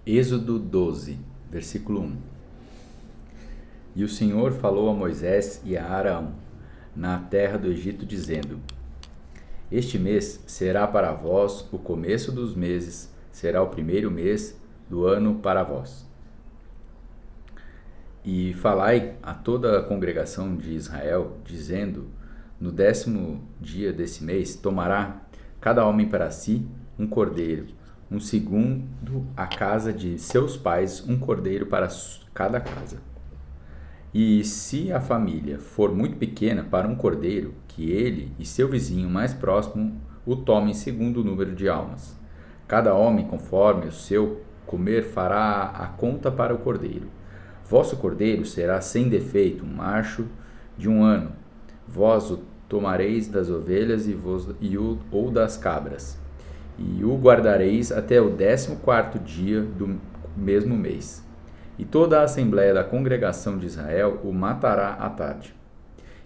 Êxodo 12, versículo 1. E o Senhor falou a Moisés e a Arão, na terra do Egito, dizendo: Este mês será para vós o começo dos meses, será o primeiro mês do ano para vós. E falai a toda a congregação de Israel, dizendo: No 10º dia desse mês tomará cada homem para si um cordeiro, um segundo a casa de seus pais, um cordeiro para cada casa. E se a família for muito pequena para um cordeiro, que ele e seu vizinho mais próximo o tomem segundo o número de almas. Cada homem, conforme o seu comer, fará a conta para o cordeiro. Vosso cordeiro será sem defeito, um macho de 1 ano. Vós o tomareis das ovelhas ou das cabras, e o guardareis até o 14º dia do mesmo mês. E toda a assembléia da congregação de Israel o matará à tarde.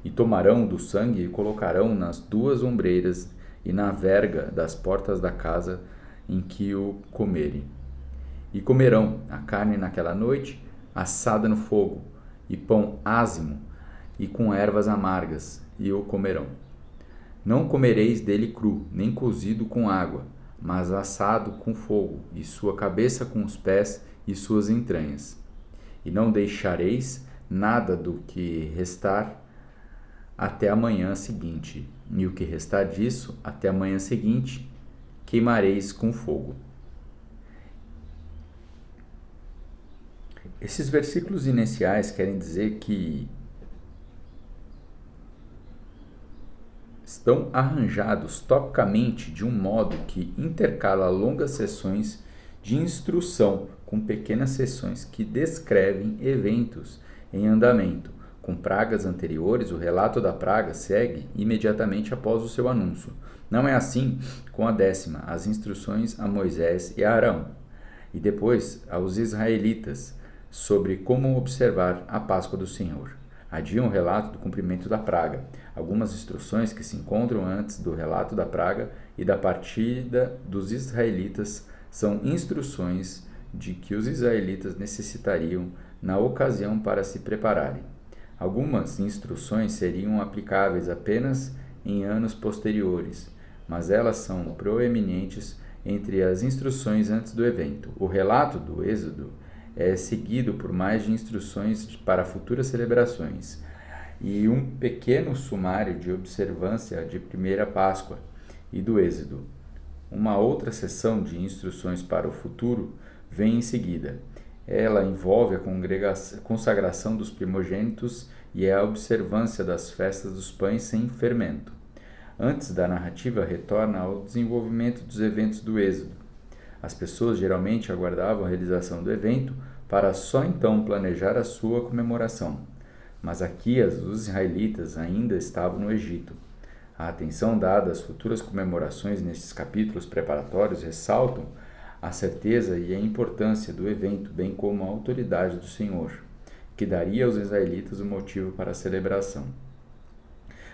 E tomarão do sangue e colocarão nas 2 ombreiras e na verga das portas da casa em que o comerem. E comerão a carne naquela noite, assada no fogo, e pão ázimo, e com ervas amargas, e o comerão. Não comereis dele cru, nem cozido com água, mas assado com fogo, e sua cabeça com os pés e suas entranhas. E não deixareis nada do que restar até a manhã seguinte, e o que restar disso até a manhã seguinte queimareis com fogo. Esses versículos iniciais querem dizer que estão arranjados topicamente de um modo que intercala longas sessões de instrução com pequenas sessões que descrevem eventos em andamento. Com pragas anteriores, o relato da praga segue imediatamente após o seu anúncio. Não é assim com a 10ª, as instruções a Moisés e a Arão, e depois aos israelitas sobre como observar a Páscoa do Senhor. Adiam o relato do cumprimento da praga. Algumas instruções que se encontram antes do relato da praga e da partida dos israelitas são instruções de que os israelitas necessitariam na ocasião para se prepararem. Algumas instruções seriam aplicáveis apenas em anos posteriores, mas elas são proeminentes entre as instruções antes do evento. O relato do Êxodo é seguido por mais de instruções para futuras celebrações e um pequeno sumário de observância de primeira Páscoa e do Êxodo. Uma outra seção de instruções para o futuro vem em seguida. Ela envolve a consagração dos primogênitos e a observância das festas dos pães sem fermento. Antes da narrativa, retorna ao desenvolvimento dos eventos do Êxodo. As pessoas geralmente aguardavam a realização do evento para só então planejar a sua comemoração. Mas aqui os israelitas ainda estavam no Egito. A atenção dada às futuras comemorações nesses capítulos preparatórios ressaltam a certeza e a importância do evento, bem como a autoridade do Senhor, que daria aos israelitas o motivo para a celebração.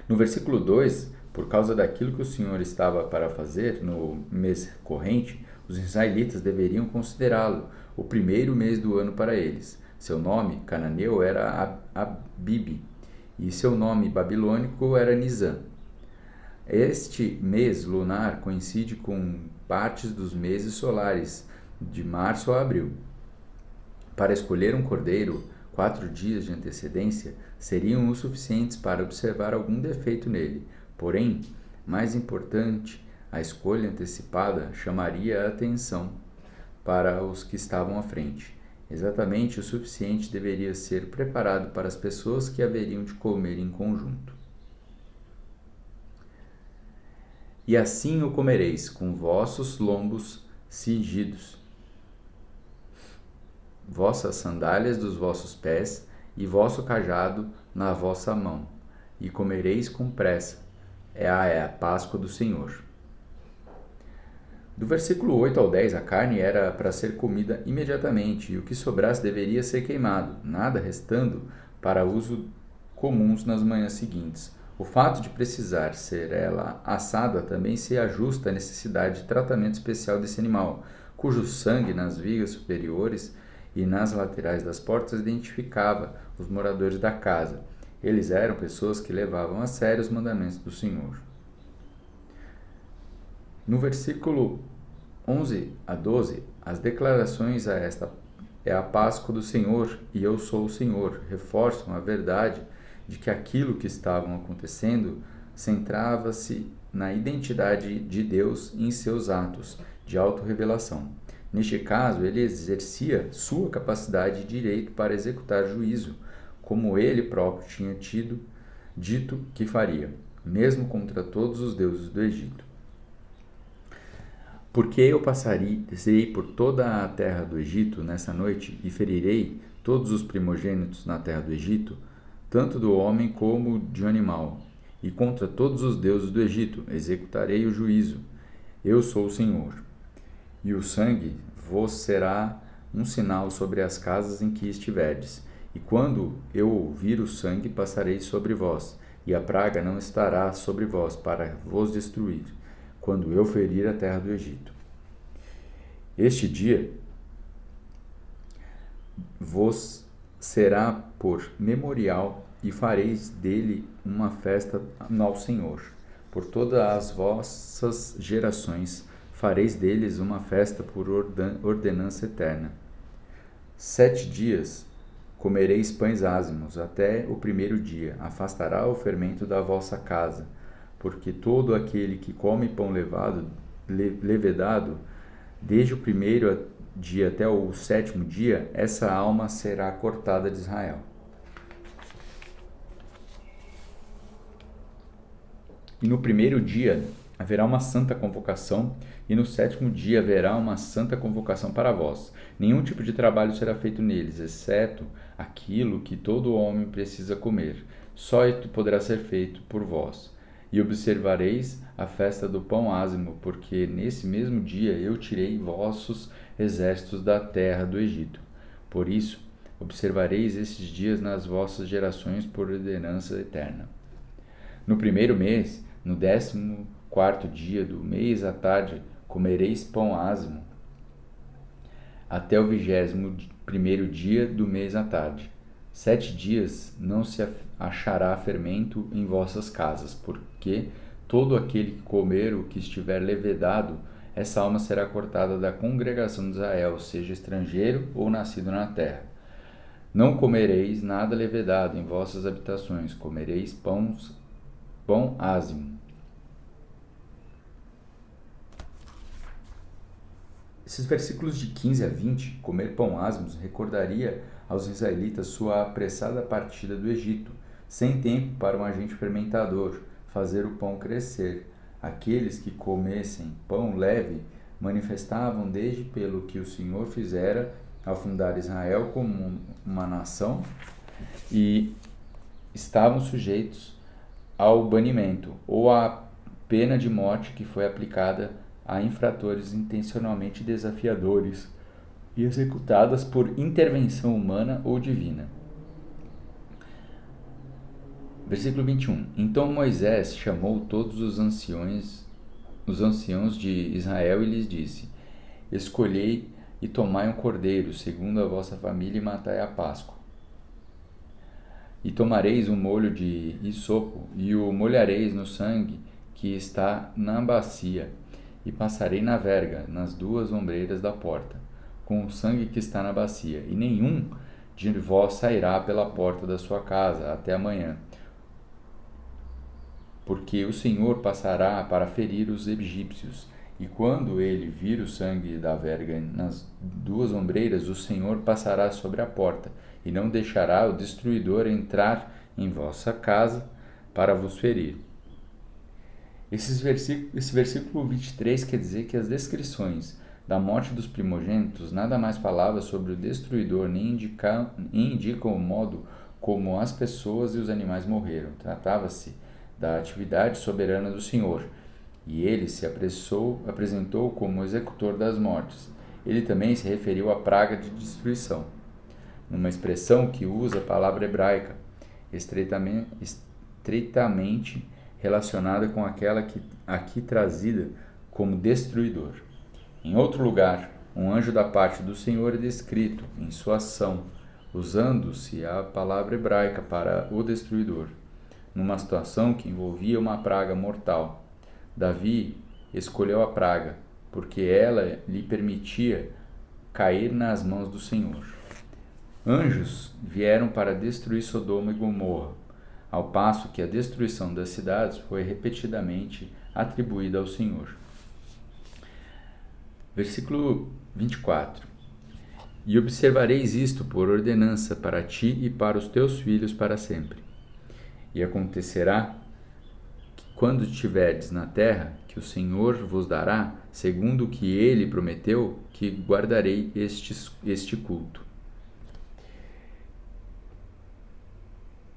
No versículo 2, por causa daquilo que o Senhor estava para fazer no mês corrente, os israelitas deveriam considerá-lo o primeiro mês do ano para eles. Seu nome cananeu era Abib, e seu nome babilônico era Nisan. Este mês lunar coincide com partes dos meses solares, de março a abril. Para escolher um cordeiro, 4 dias de antecedência seriam o suficientes para observar algum defeito nele. Porém, mais importante, a escolha antecipada chamaria a atenção para os que estavam à frente. Exatamente o suficiente deveria ser preparado para as pessoas que haveriam de comer em conjunto. E assim o comereis, com vossos lombos cingidos, vossas sandálias dos vossos pés e vosso cajado na vossa mão, e comereis com pressa. É a Páscoa do Senhor. Do versículo 8 ao 10, a carne era para ser comida imediatamente, e o que sobrasse deveria ser queimado, nada restando para uso comuns nas manhãs seguintes. O fato de precisar ser ela assada também se ajusta à necessidade de tratamento especial desse animal, cujo sangue nas vigas superiores e nas laterais das portas identificava os moradores da casa. Eles eram pessoas que levavam a sério os mandamentos do Senhor. No versículo 11 a 12, as declarações a esta é a Páscoa do Senhor e eu sou o Senhor reforçam a verdade de que aquilo que estavam acontecendo centrava-se na identidade de Deus em seus atos de autorrevelação. Neste caso, ele exercia sua capacidade e direito para executar juízo, como ele próprio tinha dito que faria, mesmo contra todos os deuses do Egito. Porque eu passarei por toda a terra do Egito nessa noite e ferirei todos os primogênitos na terra do Egito, tanto do homem como de animal, e contra todos os deuses do Egito executarei o juízo. Eu sou o Senhor. E o sangue vos será um sinal sobre as casas em que estiverdes. E quando eu ouvir o sangue, passarei sobre vós, e a praga não estará sobre vós para vos destruir, quando eu ferir a terra do Egito. Este dia vos será por memorial e fareis dele uma festa ao Senhor. Por todas as vossas gerações fareis deles uma festa por ordenança eterna. 7 dias comereis pães ázimos até o primeiro dia, afastará o fermento da vossa casa, porque todo aquele que come pão levedado, desde o primeiro dia até o 7º dia, essa alma será cortada de Israel. E no primeiro dia haverá uma santa convocação, e no 7º dia haverá uma santa convocação para vós. Nenhum tipo de trabalho será feito neles, exceto aquilo que todo homem precisa comer. Só isto poderá ser feito por vós. E observareis a festa do pão ázimo, porque nesse mesmo dia eu tirei vossos exércitos da terra do Egito. Por isso, observareis esses dias nas vossas gerações por ordenança eterna. No primeiro mês, no 14º dia do mês à tarde, comereis pão ázimo, até o 21º dia do mês à tarde. 7 dias não se achará fermento em vossas casas, porque todo aquele que comer o que estiver levedado, essa alma será cortada da congregação de Israel, seja estrangeiro ou nascido na terra. Não comereis nada levedado em vossas habitações, comereis pão ázimo. Esses versículos de 15 a 20, comer pão ázimo, recordaria aos israelitas sua apressada partida do Egito, sem tempo para um agente fermentador fazer o pão crescer. Aqueles que comessem pão leve manifestavam desde pelo que o Senhor fizera ao fundar Israel como uma nação e estavam sujeitos ao banimento ou à pena de morte que foi aplicada a infratores intencionalmente desafiadores e executadas por intervenção humana ou divina. Versículo 21. Então Moisés chamou todos os anciãos de Israel e lhes disse: Escolhei e tomai um cordeiro, segundo a vossa família, e matai a Páscoa. E tomareis um molho de hisopo, e o molhareis no sangue que está na bacia, e passarei na verga, nas 2 ombreiras da porta, com o sangue que está na bacia, e nenhum de vós sairá pela porta da sua casa até amanhã, porque o Senhor passará para ferir os egípcios, e quando ele vir o sangue da verga nas 2 ombreiras, o Senhor passará sobre a porta, e não deixará o destruidor entrar em vossa casa para vos ferir. Esse versículo 23 quer dizer que as descrições da morte dos primogênitos nada mais falava sobre o destruidor, nem indicam o modo como as pessoas e os animais morreram. Tratava-se da atividade soberana do Senhor, e ele se apresentou como executor das mortes. Ele também se referiu à praga de destruição, numa expressão que usa a palavra hebraica, estreitamente relacionada com aquela aqui trazida como destruidor. Em outro lugar, Um anjo da parte do Senhor é descrito em sua ação, usando-se a palavra hebraica para o destruidor, numa situação que envolvia uma praga mortal. Davi escolheu a praga, porque ela lhe permitia cair nas mãos do Senhor. Anjos vieram para destruir Sodoma e Gomorra, ao passo que a destruição das cidades foi repetidamente atribuída ao Senhor. Versículo 24. E observareis isto por ordenança para ti e para os teus filhos para sempre. E acontecerá que quando estiverdes na terra, que o Senhor vos dará, segundo o que ele prometeu, que guardarei este culto.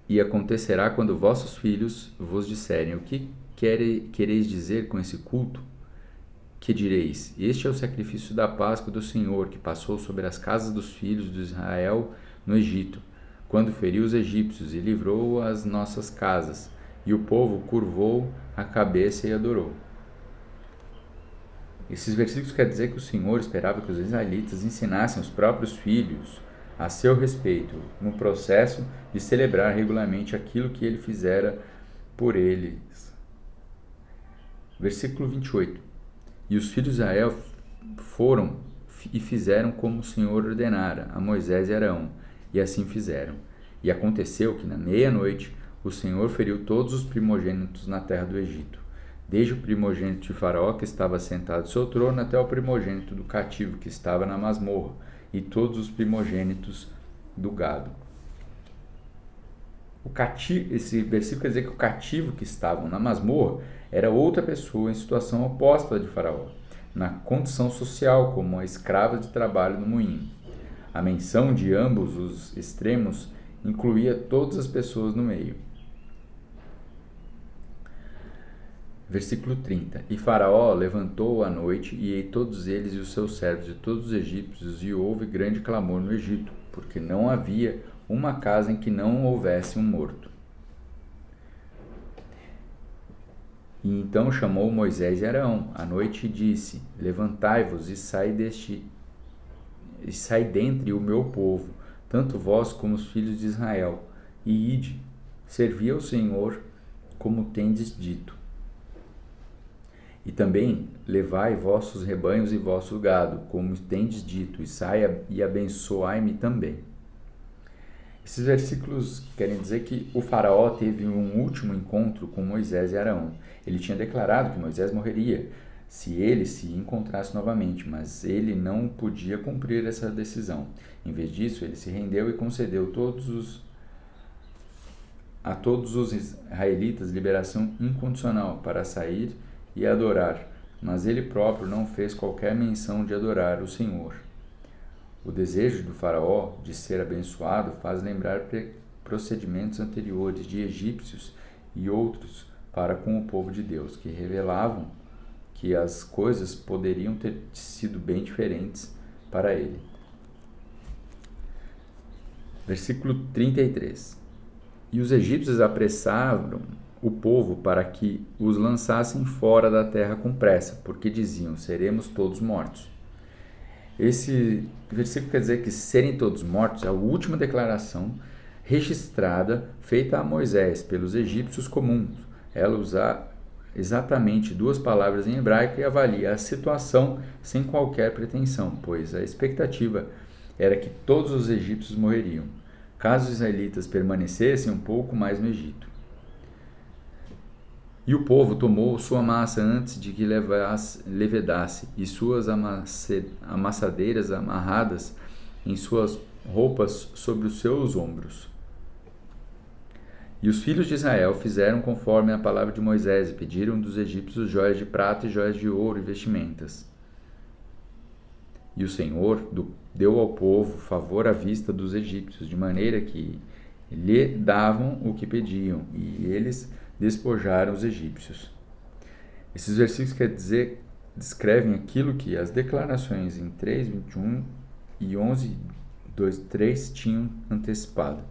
E acontecerá quando vossos filhos vos disserem: o que quereis dizer com esse culto? Que direis: este é o sacrifício da Páscoa do Senhor, que passou sobre as casas dos filhos de Israel no Egito, quando feriu os egípcios e livrou as nossas casas. E o povo curvou a cabeça e adorou. Esses versículos querem dizer que o Senhor esperava que os israelitas ensinassem os próprios filhos a seu respeito, no processo de celebrar regularmente aquilo que ele fizera por eles. Versículo 28. E os filhos de Israel foram e fizeram como o Senhor ordenara a Moisés e Arão, e assim fizeram. E aconteceu que na meia-noite o Senhor feriu todos os primogênitos na terra do Egito, desde o primogênito de Faraó que estava sentado em seu trono até o primogênito do cativo que estava na masmorra, e todos os primogênitos do gado. Esse versículo quer dizer que o cativo que estavam na masmorra era outra pessoa em situação oposta à de Faraó, na condição social como a escrava de trabalho no moinho. A menção de ambos os extremos incluía todas as pessoas no meio. Versículo 30. E Faraó levantou à noite, e todos eles e os seus servos e todos os egípcios, e houve grande clamor no Egito, porque não havia uma casa em que não houvesse um morto. E então chamou Moisés e Arão à noite e disse: levantai-vos e sai dentre o meu povo, tanto vós como os filhos de Israel, e ide, servi ao Senhor, como tendes dito. E também levai vossos rebanhos e vosso gado, como tendes dito, e saia e abençoai-me também. Esses versículos querem dizer que o faraó teve um último encontro com Moisés e Arão. Ele tinha declarado que Moisés morreria se ele se encontrasse novamente, mas ele não podia cumprir essa decisão. Em vez disso, ele se rendeu e concedeu a todos os israelitas liberação incondicional para sair e adorar, mas ele próprio não fez qualquer menção de adorar o Senhor. O desejo do faraó de ser abençoado faz lembrar procedimentos anteriores de egípcios e outros para com o povo de Deus, que revelavam que as coisas poderiam ter sido bem diferentes para ele. Versículo 33. E os egípcios apressaram o povo para que os lançassem fora da terra com pressa, porque diziam: seremos todos mortos. Esse versículo quer dizer que serem todos mortos é a última declaração registrada feita a Moisés pelos egípcios comuns. Ela usa exatamente duas palavras em hebraico e avalia a situação sem qualquer pretensão, pois a expectativa era que todos os egípcios morreriam, caso os israelitas permanecessem um pouco mais no Egito. E o povo tomou sua massa antes de que levedasse, e suas amassadeiras amarradas em suas roupas sobre os seus ombros. E os filhos de Israel fizeram conforme a palavra de Moisés, e pediram dos egípcios joias de prata e joias de ouro e vestimentas. E o Senhor deu ao povo favor à vista dos egípcios, de maneira que lhe davam o que pediam, e eles despojaram os egípcios. Esses versículos descrevem aquilo que as declarações em 3:21 e 11:2-3 tinham antecipado.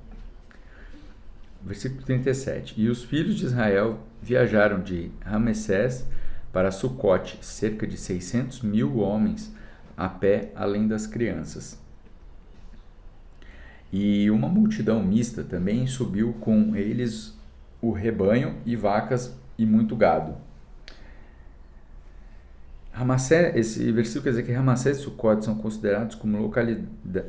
Versículo 37. E os filhos de Israel viajaram de Ramessés para Sucote, cerca de 600.000 homens, a pé, além das crianças. E uma multidão mista também subiu com eles o rebanho e vacas e muito gado. Ramassés, esse versículo quer dizer que Ramassés e Sucote são considerados como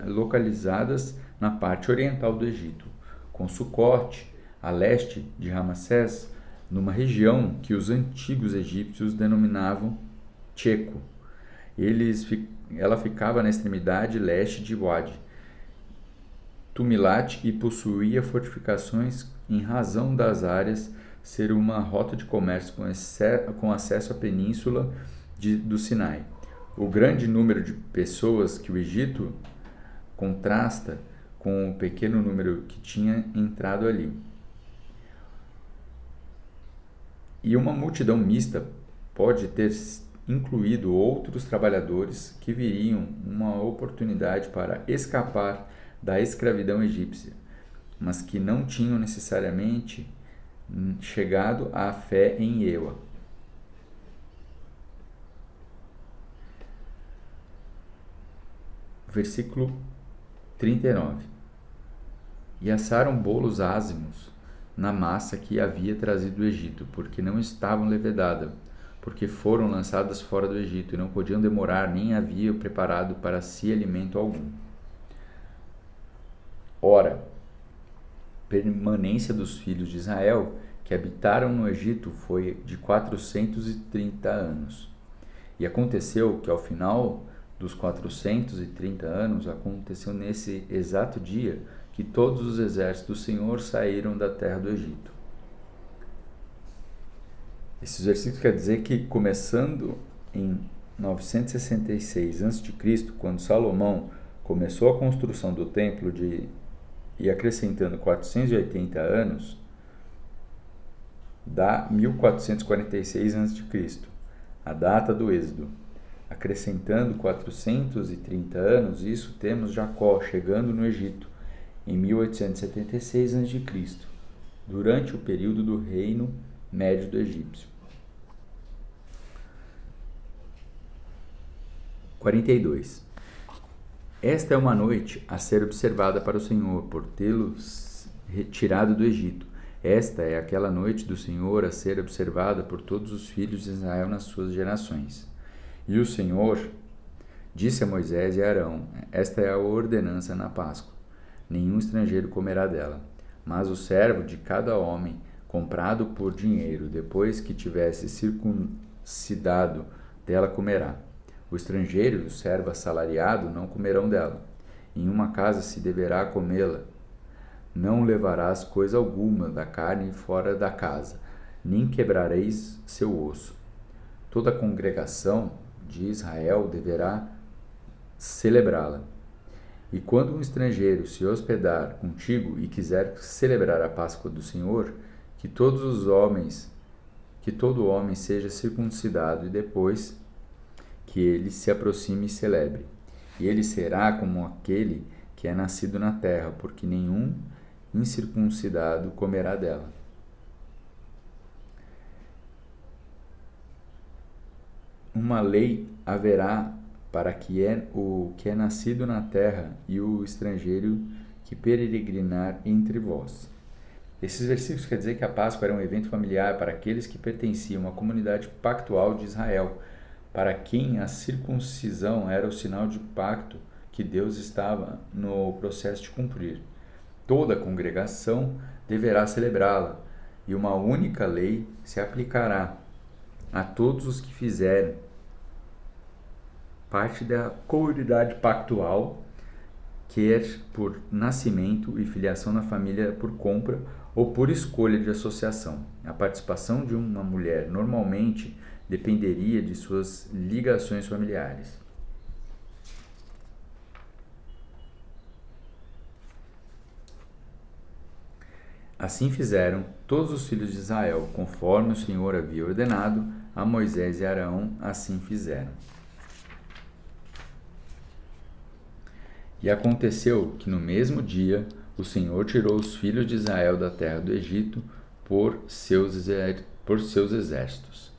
localizadas na parte oriental do Egito, com Sucote, a leste de Ramassés, numa região que os antigos egípcios denominavam Checo. Ela ficava na extremidade leste de Wadi, Tumilat, e possuía fortificações em razão das áreas ser uma rota de comércio com acesso à península do Sinai. O grande número de pessoas que o Egito contrasta com o pequeno número que tinha entrado ali. E uma multidão mista pode ter incluído outros trabalhadores que viriam uma oportunidade para escapar da escravidão egípcia, mas que não tinham necessariamente chegado à fé em Ewa. Versículo 39. E assaram bolos ázimos na massa que havia trazido do Egito, porque não estavam levedadas, porque foram lançadas fora do Egito, e não podiam demorar, nem havia preparado para si alimento algum. Ora, permanência dos filhos de Israel que habitaram no Egito foi de 430 anos. E aconteceu que ao final dos 430 anos, aconteceu nesse exato dia que todos os exércitos do Senhor saíram da terra do Egito. Esses versículos quer dizer que, começando em 966 a.C., quando Salomão começou a construção do templo e acrescentando 480 anos, dá 1446 a.C., a data do Êxodo. Acrescentando 430 anos, isso temos Jacó chegando no Egito em 1876 a.C., durante o período do reino médio do egípcio. 42. Esta é uma noite a ser observada para o Senhor, por tê-los retirado do Egito. Esta é aquela noite do Senhor a ser observada por todos os filhos de Israel nas suas gerações. E o Senhor disse a Moisés e a Arão: esta é a ordenança na Páscoa. Nenhum estrangeiro comerá dela, mas o servo de cada homem, comprado por dinheiro, depois que tivesse circuncidado, dela comerá. O estrangeiro e o servo assalariado não comerão dela. Em uma casa se deverá comê-la. Não levarás coisa alguma da carne fora da casa, nem quebrareis seu osso. Toda a congregação de Israel deverá celebrá-la. E quando um estrangeiro se hospedar contigo e quiser celebrar a Páscoa do Senhor, que todo homem seja circuncidado, e depois que ele se aproxime e celebre. E ele será como aquele que é nascido na terra, porque nenhum incircuncidado comerá dela. Uma lei haverá para o que é nascido na terra e o estrangeiro que peregrinar entre vós. Esses versículos quer dizer que a Páscoa era um evento familiar para aqueles que pertenciam à comunidade pactual de Israel, para quem a circuncisão era o sinal de pacto que Deus estava no processo de cumprir. Toda a congregação deverá celebrá-la, e uma única lei se aplicará a todos os que fizerem parte da comunidade pactual, quer por nascimento e filiação na família por compra ou por escolha de associação. A participação de uma mulher normalmente dependeria de suas ligações familiares. Assim fizeram todos os filhos de Israel, conforme o Senhor havia ordenado a Moisés e Arão, assim fizeram. E aconteceu que no mesmo dia o Senhor tirou os filhos de Israel da terra do Egito por seus exércitos.